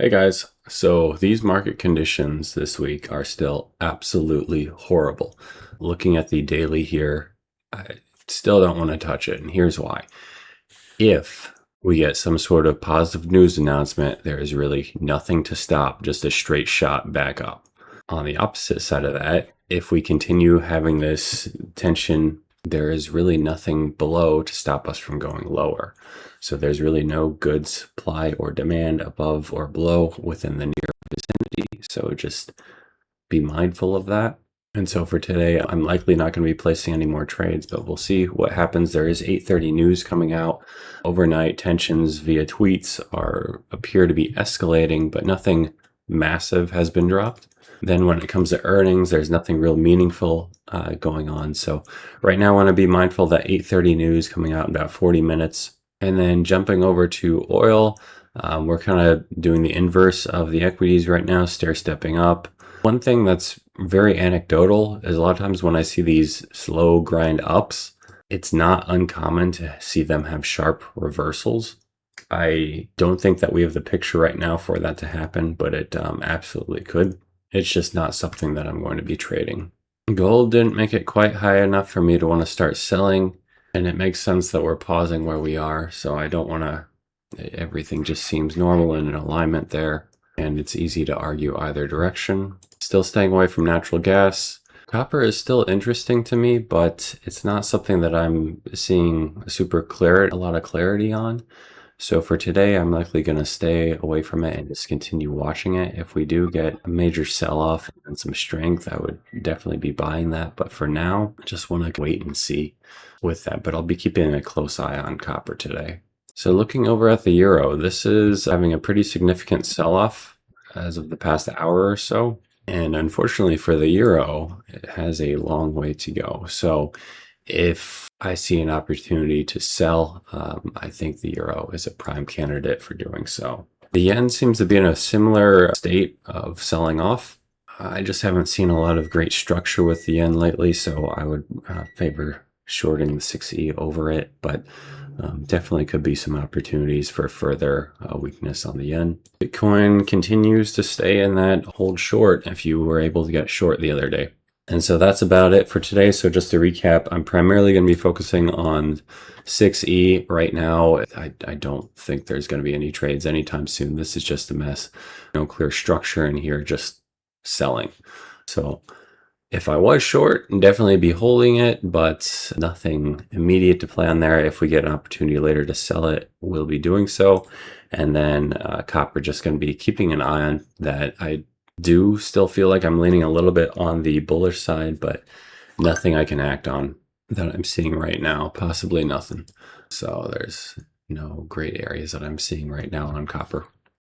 Hey guys, so these market conditions this week are still absolutely horrible. Looking at the daily here, I still don't want to touch it, and here's why. If we get some sort of positive news announcement, there is really nothing to stop, just a straight shot back up. On the opposite side of that, if we continue having this tension, there is really nothing below to stop us from going lower. So there's really no good supply or demand above or below within the near vicinity. So just be mindful of that. And so for today, I'm likely not going to be placing any more trades, but we'll see what happens. There is 8:30 news coming out. Overnight tensions via tweets appear to be escalating, but nothing massive has been dropped. Then when it comes to earnings, there's nothing real meaningful going on. So right now I want to be mindful of that 8:30 news coming out in about 40 minutes. And then jumping over to oil, we're kind of doing the inverse of the equities right now, stair stepping up. One thing that's very anecdotal is a lot of times when I see these slow grind ups, it's not uncommon to see them have sharp reversals. I don't think that we have the picture right now for that to happen, but it absolutely could. It's just not something that I'm going to be trading. Gold didn't make it quite high enough for me to want to start selling, and it makes sense that we're pausing where we are, so I don't want to. Everything just seems normal and in alignment there, and it's easy to argue either direction. Still staying away from natural gas. Copper is still interesting to me, but it's not something that I'm seeing a lot of clarity on. So for today, I'm likely going to stay away from it and just continue watching it. If we do get a major sell-off and some strength, I would definitely be buying that. But for now, I just want to wait and see with that. But I'll be keeping a close eye on copper today. So looking over at the euro, this is having a pretty significant sell-off as of the past hour or so. And unfortunately for the euro, it has a long way to go. So if I see an opportunity to sell, I think the euro is a prime candidate for doing so. The yen seems to be in a similar state of selling off. I just haven't seen a lot of great structure with the yen lately, so I would favor shorting the 6E over it, but definitely could be some opportunities for further weakness on the yen. Bitcoin continues to stay in that hold short if you were able to get short the other day. And so that's about it for today. So just to recap, I'm primarily going to be focusing on 6E right now. I don't think there's going to be any trades anytime soon. This is just a mess. No clear structure in here, just selling. So if I was short, definitely be holding it, but nothing immediate to plan there. If we get an opportunity later to sell it, we'll be doing so. And then copper, just going to be keeping an eye on that. I do still feel like I'm leaning a little bit on the bullish side, but nothing I can act on that I'm seeing right now, possibly nothing. So there's no great areas that I'm seeing right now on copper.